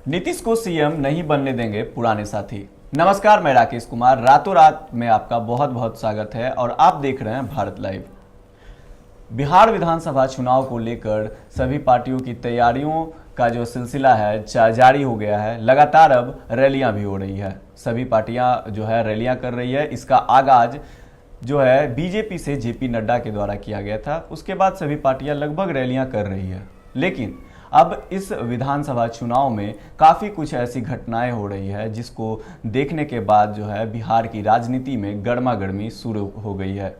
नीतीश को सीएम नहीं बनने देंगे पुराने साथी। नमस्कार, मैं राकेश कुमार। रातों रात में आपका बहुत बहुत स्वागत है और आप देख रहे हैं भारत लाइव। बिहार विधानसभा चुनाव को लेकर सभी पार्टियों की तैयारियों का जो सिलसिला है जारी हो गया है। लगातार अब रैलियां भी हो रही है, सभी पार्टियां जो है रैलियां कर रही है। इसका आगाज जो है बीजेपी से जेपी नड्डा के द्वारा किया गया था, उसके बाद सभी पार्टियां लगभग रैलियां कर रही है। लेकिन अब इस विधानसभा चुनाव में काफ़ी कुछ ऐसी घटनाएं हो रही है जिसको देखने के बाद जो है बिहार की राजनीति में गर्मा गर्मी शुरू हो गई है।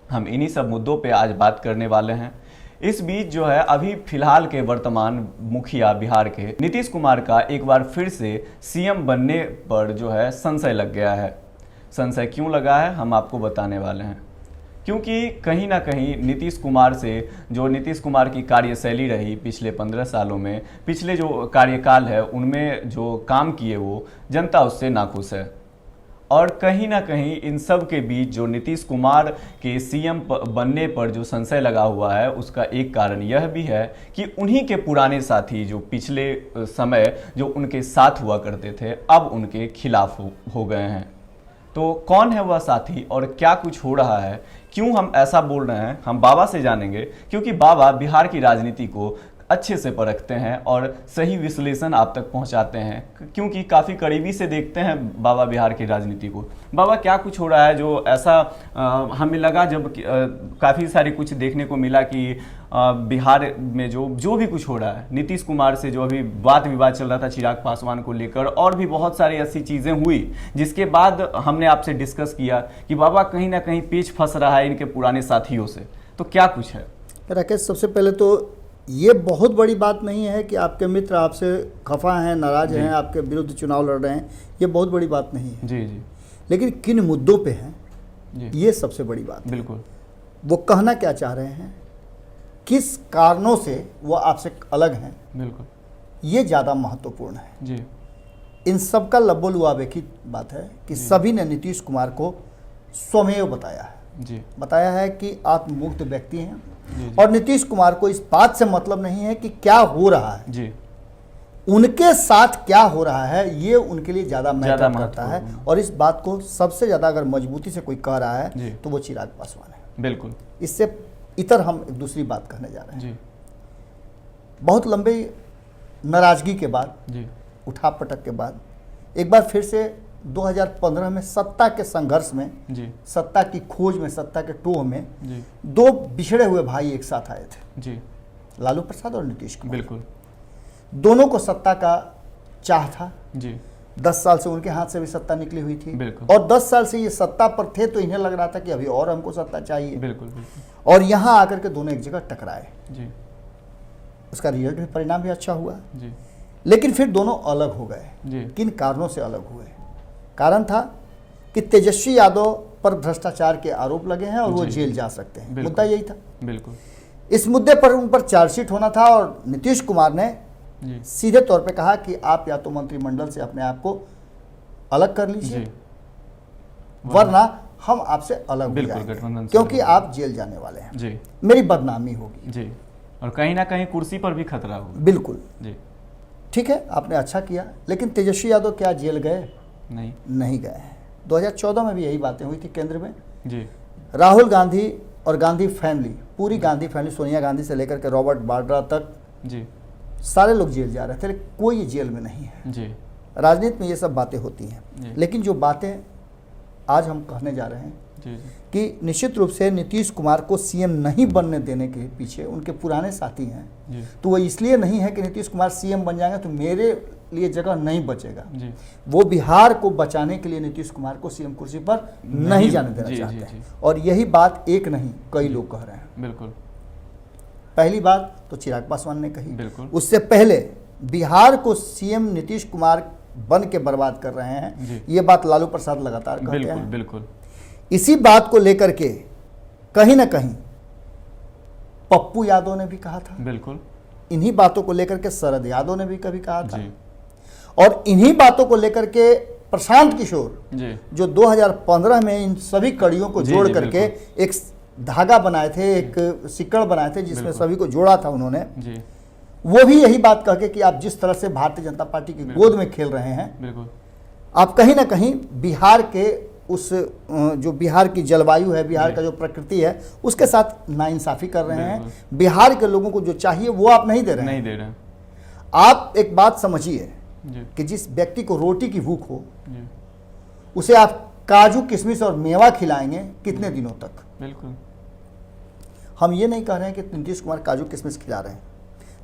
हम इन्हीं सब मुद्दों पे आज बात करने वाले हैं। इस बीच जो है अभी फिलहाल के वर्तमान मुखिया बिहार के नीतीश कुमार का एक बार फिर से सीएम बनने पर जो है संशय लग गया है। संशय क्यों लगा है हम आपको बताने वाले हैं, क्योंकि कहीं ना कहीं नीतीश कुमार से जो नीतीश कुमार की कार्यशैली रही पिछले 15 सालों में, पिछले जो कार्यकाल है उनमें जो काम किए वो जनता उससे नाखुश है। और कहीं ना कहीं इन सब के बीच जो नीतीश कुमार के सीएम बनने पर जो संशय लगा हुआ है उसका एक कारण यह भी है कि उन्हीं के पुराने साथी जो पिछले समय जो उनके साथ हुआ करते थे अब उनके खिलाफ हो गए हैं। तो कौन है वह साथी और क्या कुछ हो रहा है, क्यों हम ऐसा बोल रहे हैं, हम बाबा से जानेंगे। क्योंकि बाबा बिहार की राजनीति को अच्छे से परखते हैं और सही विश्लेषण आप तक पहुंचाते हैं, क्योंकि काफ़ी करीबी से देखते हैं बाबा बिहार की राजनीति को। बाबा, क्या कुछ हो रहा है जो ऐसा हमें लगा जब काफ़ी सारी कुछ देखने को मिला कि बिहार में जो भी कुछ हो रहा है, नीतीश कुमार से जो अभी वाद विवाद चल रहा था चिराग पासवान को लेकर, और भी बहुत सारी ऐसी चीज़ें हुई जिसके बाद हमने आपसे डिस्कस किया कि बाबा कहीं ना कहीं पेच फंस रहा है इनके पुराने साथियों से। तो क्या कुछ है राकेश? सबसे पहले तो ये बहुत बड़ी बात नहीं है कि आपके मित्र आपसे खफा हैं, नाराज हैं, आपके विरुद्ध चुनाव लड़ रहे हैं, ये बहुत बड़ी बात नहीं है। जी जी। लेकिन किन मुद्दों पे हैं ये सबसे बड़ी बात है। बिल्कुल। वो कहना क्या चाह रहे हैं, किस कारणों से वो आपसे अलग हैं, बिल्कुल, ये ज़्यादा महत्वपूर्ण है जी। इन सब का लब्बो-लुआब एक ही बात है कि सभी ने नीतीश कुमार को स्वमेव बताया है जी। बताया है कि आत्ममुक्त व्यक्ति हैं। और नीतीश कुमार को इस बात से मतलब नहीं है कि क्या हो रहा है जी, उनके साथ क्या हो रहा है, ये उनके लिए ज़्यादा मैटर करता है। और इस बात को सबसे ज़्यादा अगर मजबूती से कोई कह रहा है तो वो चिराग पासवान है। बिल्कुल। इससे इतर हम एक दूसरी बात कहने जा रहे हैं। जी। बहुत लंबे नाराजगी के बाद, उठा पटक के बाद एक बार फिर से 2015 में सत्ता के संघर्ष में, सत्ता की खोज में, सत्ता के टोह में दो बिछड़े हुए भाई एक साथ आए थे जी। लालू प्रसाद और नीतीश कुमार। बिल्कुल। दोनों को सत्ता का चाह था जी। 10 साल से उनके हाथ से भी सत्ता निकली हुई थी। बिल्कुल। और 10 साल से ये सत्ता पर थे तो इन्हें लग रहा था कि अभी और हमको सत्ता चाहिए। बिल्कुल बिल्कुल। और यहाँ आकर के दोनों एक जगह टकराए जी। उसका रिजल्ट भी, परिणाम भी अच्छा हुआ जी। लेकिन फिर दोनों अलग हो गए। किन कारणों से अलग हुए? कारण था कि तेजस्वी यादव पर भ्रष्टाचार के आरोप लगे हैं और वो जेल जा सकते हैं। मुद्दा यही था। बिल्कुल। इस मुद्दे पर उन पर चार्जशीट होना था और नीतीश कुमार ने सीधे तौर पे कहा कि आप या तो मंत्रिमंडल से अपने आप को अलग कर लीजिए, वरना हम आपसे अलग हो जाएंगे, क्योंकि आप जेल जाने वाले हैं जी। मेरी बदनामी होगी जी, और कहीं ना कहीं कुर्सी पर भी खतरा होगा। बिल्कुल जी। ठीक है, आपने अच्छा किया। लेकिन तेजस्वी यादव क्या जेल गए? नहीं गए। 2014 में भी यही बातें हुई थी केंद्र में जी। राहुल गांधी और गांधी फैमिली, पूरी गांधी फैमिली, सोनिया गांधी से लेकर के रॉबर्ट वाड्रा तक जी, सारे लोग जेल जा रहे थे, लेकिन कोई जेल में नहीं है जी। राजनीति में ये सब बातें होती हैं। लेकिन जो बातें आज हम कहने जा रहे हैं जी, कि निश्चित रूप से नीतीश कुमार को सीएम नहीं बनने देने के पीछे उनके पुराने साथी हैं जी। तो वो इसलिए नहीं है कि नीतीश कुमार सीएम बन जाएंगे तो मेरे लिए जगह नहीं बचेगा जी। वो बिहार को बचाने के लिए नीतीश कुमार को सीएम कुर्सी पर नहीं जाने देना चाहते हैं। और यही बात एक नहीं कई लोग कह रहे हैं। बिल्कुल। पहली बात तो चिराग पासवान ने कही, उससे पहले बिहार को सीएम नीतीश कुमार बन के बर्बाद कर रहे हैं, ये बात लालू प्रसाद लगातार कहते हैं। बिल्कुल। इसी बात को लेकर के कहीं ना कहीं पप्पू यादव ने भी कहा था। बिल्कुल। इन्हीं बातों को लेकर के शरद यादव ने भी कभी कहा था। और इन्हीं बातों को लेकर के प्रशांत किशोर जो 2015 में इन सभी कड़ियों को जोड़ करके एक धागा बनाए थे, एक सिक्कड़ बनाए थे जिसमें सभी को जोड़ा था उन्होंने, वो भी यही बात कह के कि आप जिस तरह से भारतीय जनता पार्टी की गोद में खेल रहे हैं, बिल्कुल आप कहीं ना कहीं बिहार के उस जो बिहार की जलवायु है, बिहार का जो प्रकृति है, उसके साथ नाइंसाफी कर रहे हैं। बिहार के लोगों को जो चाहिए वो आप नहीं दे रहे हैं। नहीं दे रहे हैं। आप एक बात समझिए कि जिस व्यक्ति को रोटी की भूख हो, उसे आप काजू किशमिश और मेवा खिलाएंगे कितने दिनों तक? बिल्कुल। हम ये नहीं कह रहे हैं कि नीतीश कुमार काजू किशमिश खिला रहे हैं।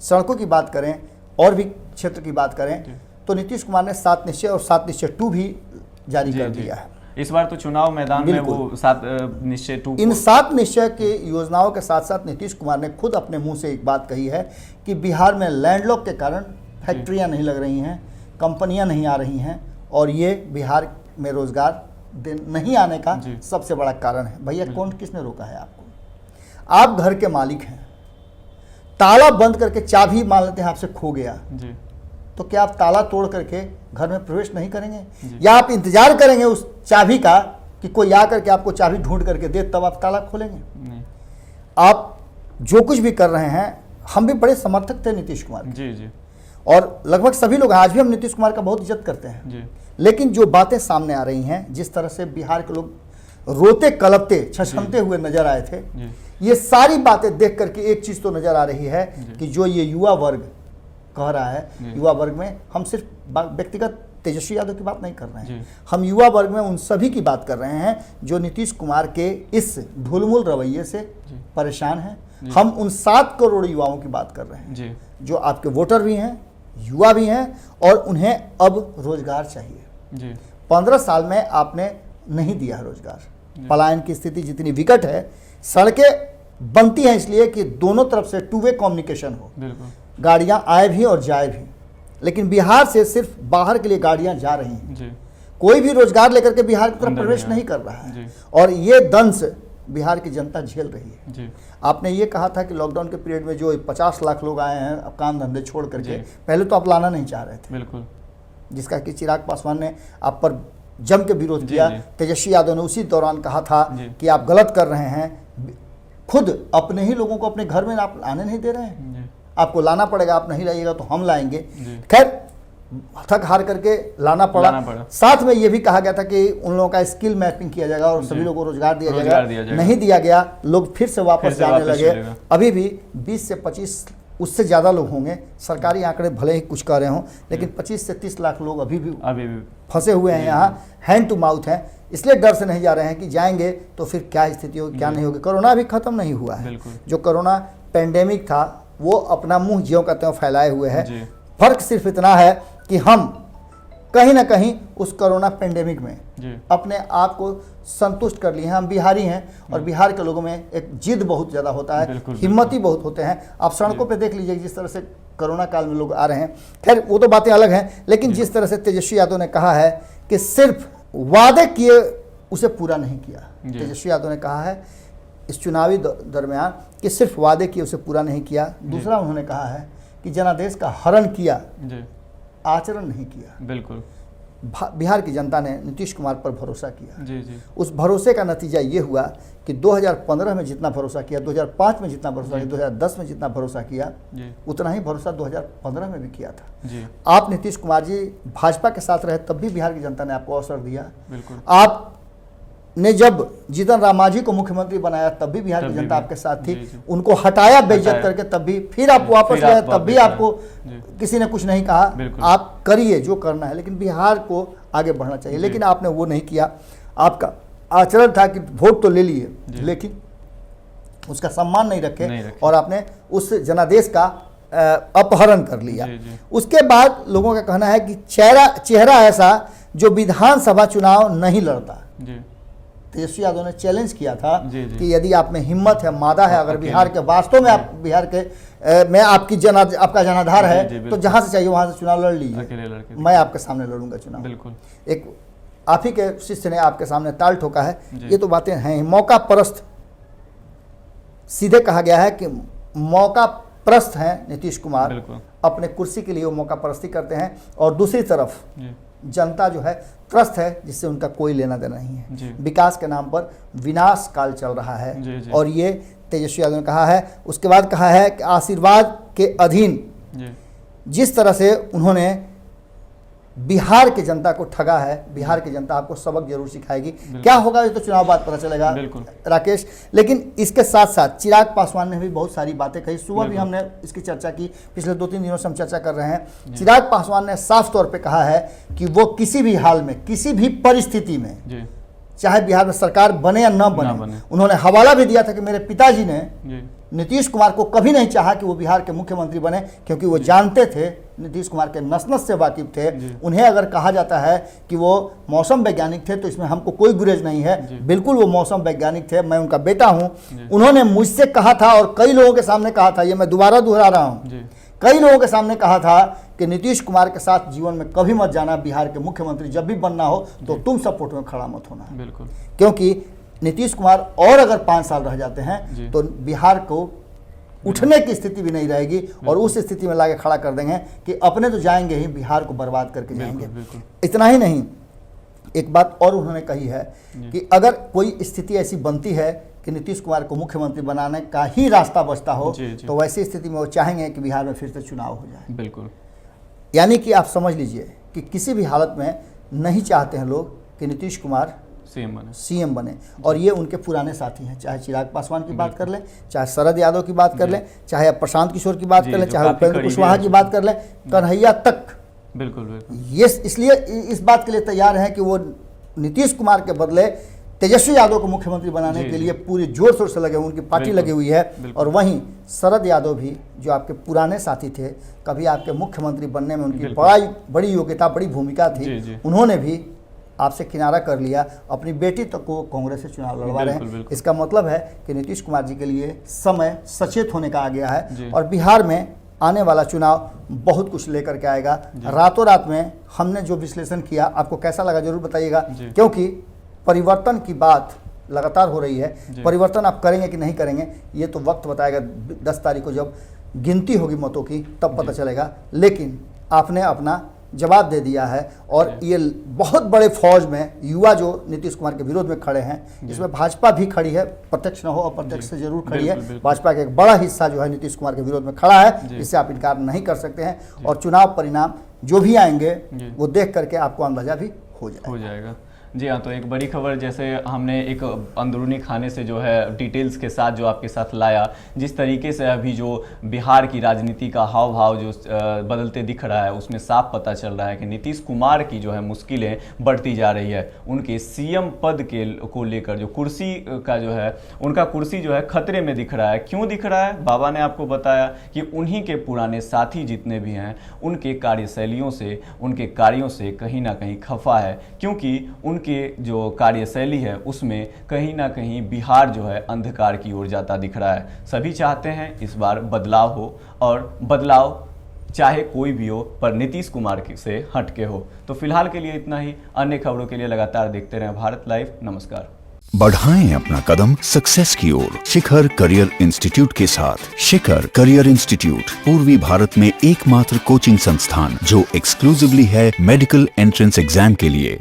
सड़कों की बात करें और भी क्षेत्र की बात करें तो नीतीश कुमार ने 7 निश्चय और 7 निश्चय 2 भी जारी कर दिया है। इस बार तो चुनाव मैदान में वो 7 निश्चय 2, इन 7 निश्चय के योजनाओं के साथ साथ नीतीश कुमार ने खुद अपने मुंह से एक बात कही है कि बिहार में लैंडलॉक के कारण फैक्ट्रियां नहीं लग रही हैं, कंपनियां नहीं आ रही हैं, और ये बिहार में रोजगार नहीं आने का सबसे बड़ा कारण है। भैया कौन किसने रोका है आपको? आप घर के मालिक हैं, ताला बंद करके चाबी मान लेते हैं आपसे खो गया जी, तो क्या आप ताला तोड़ करके घर में प्रवेश नहीं करेंगे, या आप इंतजार करेंगे उस चाबी का कि कोई आकर के आपको चाबी ढूंढ करके दे तब आप ताला खोलेंगे? नहीं। आप जो कुछ भी कर रहे हैं, हम भी बड़े समर्थक थे नीतीश कुमार के। जी जी। और लगभग सभी लोग, आज भी हम नीतीश कुमार का बहुत इज्जत करते हैं जी। लेकिन जो बातें सामने आ रही हैं, जिस तरह से बिहार के लोग रोते कलपते छछनते हुए नजर आए थे, ये सारी बातें देख करके एक चीज तो नजर आ रही है कि जो ये युवा वर्ग कह रहा है, युवा वर्ग में हम सिर्फ व्यक्तिगत तेजस्वी यादव की बात नहीं कर रहे हैं, हम युवा वर्ग में उन सभी की बात कर रहे हैं जो नीतीश कुमार के इस ढुलमुल रवैये से परेशान हैं। हम उन 7 करोड़ युवाओं की बात कर रहे हैं जो आपके वोटर भी हैं, युवा भी हैं, और उन्हें अब रोजगार चाहिए। 15 साल में आपने नहीं दिया रोजगार। पलायन की स्थिति जितनी विकट है, सड़कें बनती हैं इसलिए कि दोनों तरफ से 2 वे कम्युनिकेशन हो, गाड़ियां आए भी और जाए भी, लेकिन बिहार से सिर्फ बाहर के लिए गाड़ियां जा रही हैं। कोई भी रोजगार लेकर के बिहार की तरफ प्रवेश नहीं कर रहा है, और ये दंश बिहार की जनता झेल रही है। आपने ये कहा था कि लॉकडाउन के पीरियड में जो 50 लाख लोग आए हैं अब काम धंधे छोड़ करके, पहले तो आप लाना नहीं चाह रहे थे, बिल्कुल, जिसका कि चिराग पासवान ने आप पर जम के विरोध किया। तेजस्वी यादव ने उसी दौरान कहा था कि आप गलत कर रहे हैं, खुद अपने ही लोगों को अपने घर में आप आने नहीं दे रहे हैं, आपको लाना पड़ेगा, आप नहीं लाइएगा तो हम लाएंगे। खैर थक हार करके लाना पड़ा। साथ में ये भी कहा गया था कि उन लोगों का स्किल मैपिंग किया जाएगा और सभी लोगों को रोजगार दिया जाएगा। नहीं दिया गया, लोग फिर से वापस जाने लगे। अभी भी 20 से 25 उससे ज़्यादा लोग होंगे, सरकारी आंकड़े भले ही कुछ कह रहे हों, लेकिन 25 से 30 लाख लोग अभी भी फंसे हुए हैं यहाँ, हैंड टू माउथ हैं। इसलिए डर से नहीं जा रहे हैं कि जाएंगे तो फिर क्या स्थिति होगी, क्या नहीं होगी। कोरोना अभी खत्म नहीं हुआ है, जो कोरोना पेंडेमिक था वो अपना मुंह ज्यों का त्यों फैलाए हुए है। फर्क सिर्फ इतना है कि हम कहीं ना कहीं उस कोरोना पेंडेमिक में अपने आप को संतुष्ट कर लिए हैं। हम बिहारी हैं और बिहार के लोगों में एक जिद बहुत ज़्यादा होता है, हिम्मती बहुत होते हैं। आप सड़कों पे देख लीजिए जिस तरह से कोरोना काल में लोग आ रहे हैं। खैर वो तो बातें अलग हैं, लेकिन जिस तरह से तेजस्वी यादव ने कहा है कि सिर्फ वादे किए उसे पूरा नहीं किया। तेजस्वी यादव ने कहा है इस चुनावी दरमियान कि सिर्फ वादे किए उसे पूरा नहीं किया। दूसरा उन्होंने कहा है कि जनादेश का हरण किया, आचरण नहीं किया। बिल्कुल, बिहार की जनता ने नीतीश कुमार पर भरोसा किया। उस भरोसे का नतीजा ये हुआ कि 2015 में जितना भरोसा किया, 2005 में जितना भरोसा किया, 2010 में जितना भरोसा किया, उतना ही भरोसा 2015 में भी किया था। आप नीतीश कुमार जी भाजपा के साथ रहे तब भी बिहार की जनता ने आपको अवसर दिया। आपने जब जीतन राम मांझी को मुख्यमंत्री बनाया तब भी बिहार की जनता आपके साथ थी। उनको हटाया बेइज्जत करके तब भी, फिर आप वापस गए तब भी आपको किसी ने कुछ नहीं कहा। आप करिए जो करना है, लेकिन बिहार को आगे बढ़ना चाहिए, लेकिन आपने वो नहीं किया। आपका आचरण था कि वोट तो ले लिए लेकिन उसका सम्मान नहीं रखे और आपने उस जनादेश का अपहरण कर लिया। उसके बाद लोगों का कहना है कि चेहरा ऐसा जो विधानसभा चुनाव नहीं लड़ता। तेजस्वी यादव ने चैलेंज किया था कि यदि आप में हिम्मत है, मादा है, अगर बिहार के वास्तव में आप बिहार के में आपकी आपका जनाधार है तो जहां से चाहिए वहां से चुनाव लड़ लीजिए, मैं आपके सामने लड़ूंगा चुनाव। बिल्कुल, एक आप ही के शिष्य ने आपके सामने ताल ठोका है। ये तो बातें हैं, मौका परस्त, सीधे कहा गया है कि मौका परस्त हैं नीतीश कुमार। अपने कुर्सी के लिए वो मौका परस्ती करते हैं और दूसरी तरफ जनता जो है त्रस्त है, जिससे उनका कोई लेना देना नहीं है। विकास के नाम पर विनाश काल चल रहा है और ये तेजस्वी यादव ने कहा है। उसके बाद कहा है कि आशीर्वाद के अधीन जिस तरह से उन्होंने बिहार की जनता को ठगा है, बिहार की जनता आपको सबक जरूर सिखाएगी। क्या होगा ये तो चुनाव बाद पता चलेगा राकेश। लेकिन इसके साथ साथ चिराग पासवान ने भी बहुत सारी बातें कही। सुबह भी हमने इसकी चर्चा की, पिछले 2-3 दिनों से हम चर्चा कर रहे हैं। चिराग पासवान ने साफ तौर पे कहा है कि वो किसी भी हाल में, किसी भी परिस्थिति में, चाहे बिहार में सरकार बने या न बने, उन्होंने हवाला भी दिया था कि मेरे पिताजी ने नीतीश कुमार को कभी नहीं चाहा कि वो बिहार के मुख्यमंत्री बने, क्योंकि वो जानते थे, नीतीश कुमार के नस नस से वाकिफ थे। उन्हें अगर कहा जाता है कि वो मौसम वैज्ञानिक थे तो इसमें हमको कोई गुरेज नहीं है, बिल्कुल वो मौसम वैज्ञानिक थे। मैं उनका बेटा हूं। उन्होंने मुझसे कहा था और कई लोगों के सामने कहा था, ये मैं दोबारा दोहरा रहा हूं, कई लोगों के सामने कहा था कि नीतीश कुमार के साथ जीवन में कभी मत जाना, बिहार के मुख्यमंत्री जब भी बनना हो तो तुम सपोर्ट में खड़ा मत होना। बिल्कुल, क्योंकि नीतीश कुमार और अगर 5 साल रह जाते हैं तो बिहार को उठने की स्थिति भी नहीं रहेगी और उस स्थिति में लाके खड़ा कर देंगे कि अपने तो जाएंगे ही, बिहार को बर्बाद करके जाएंगे। इतना ही नहीं, एक बात और उन्होंने कही है कि अगर कोई स्थिति ऐसी बनती है कि नीतीश कुमार को मुख्यमंत्री बनाने का ही रास्ता बचता हो तो वैसी स्थिति में वो चाहेंगे कि बिहार में फिर से चुनाव हो जाए। बिल्कुल, यानी कि आप समझ लीजिए कि किसी भी हालत में नहीं चाहते हैं लोग कि नीतीश कुमार सीएम बने। और ये उनके पुराने साथी हैं, चाहे चिराग पासवान की बात कर लें, चाहे शरद यादव की बात कर लें, चाहे प्रशांत किशोर की बात कर लें, चाहे उपेंद्र कुशवाहा की बात कर लें, कन्हैया तक। बिल्कुल, ये इसलिए इस बात के लिए तैयार हैं कि वो नीतीश कुमार के बदले तेजस्वी यादव को मुख्यमंत्री बनाने के लिए पूरी जोर शोर से लगे हुए, उनकी पार्टी लगी हुई है। और वहीं शरद यादव भी, जो आपके पुराने साथी थे, कभी आपके मुख्यमंत्री बनने में उनकी बड़ी योग्यता, बड़ी भूमिका थी, उन्होंने भी आपसे किनारा कर लिया, अपनी बेटी तक को कांग्रेस से चुनाव लड़वा रहे हैं। इसका मतलब है कि नीतीश कुमार जी के लिए समय सचेत होने का आ गया है और बिहार में आने वाला चुनाव बहुत कुछ लेकर के आएगा। रातों रात में हमने जो विश्लेषण किया, आपको कैसा लगा जरूर बताइएगा, क्योंकि परिवर्तन की बात लगातार हो रही है। परिवर्तन आप करेंगे कि नहीं करेंगे ये तो वक्त बताएगा, 10 तारीख को जब गिनती होगी मतों की तब पता चलेगा। लेकिन आपने अपना जवाब दे दिया है और ये बहुत बड़े फौज में युवा जो नीतीश कुमार के विरोध में खड़े हैं, इसमें भाजपा भी खड़ी है, प्रत्यक्ष न हो अप्रत्यक्ष से जरूर खड़ी है। भाजपा का एक बड़ा हिस्सा जो है नीतीश कुमार के विरोध में खड़ा है, इससे आप इनकार नहीं कर सकते हैं। और चुनाव परिणाम जो भी आएंगे वो देख करके आपको अंदाजा भी हो जाएगा। जी हाँ, तो एक बड़ी खबर, जैसे हमने एक अंदरूनी खाने से जो है डिटेल्स के साथ जो आपके साथ लाया, जिस तरीके से अभी जो बिहार की राजनीति का हाव भाव जो बदलते दिख रहा है, उसमें साफ पता चल रहा है कि नीतीश कुमार की जो है मुश्किलें बढ़ती जा रही है। उनके सीएम पद को लेकर जो कुर्सी का जो है, उनका कुर्सी जो है खतरे में दिख रहा है। क्यों दिख रहा है? बाबा ने आपको बताया कि उन्हीं के पुराने साथी जितने भी हैं, उनके कार्यशैलियों से, उनके कार्यों से कहीं ना कहीं खफा है, क्योंकि उनके जो कार्यशैली है उसमें कहीं ना कहीं बिहार जो है अंधकार की ओर जाता दिख रहा है। सभी चाहते हैं इस बार बदलाव हो, और बदलाव चाहे कोई भी हो पर नीतीश कुमार से हटके हो। तो फिलहाल के लिए इतना ही। अन्य खबरों के लिए लगातार देखते रहें भारत लाइव। नमस्कार। बढ़ाएं अपना कदम सक्सेस की ओर शिखर करियर इंस्टीट्यूट के साथ। शिखर करियर इंस्टीट्यूट पूर्वी भारत में एकमात्र कोचिंग संस्थान जो एक्सक्लूसिवली है मेडिकल एंट्रेंस एग्जाम के लिए।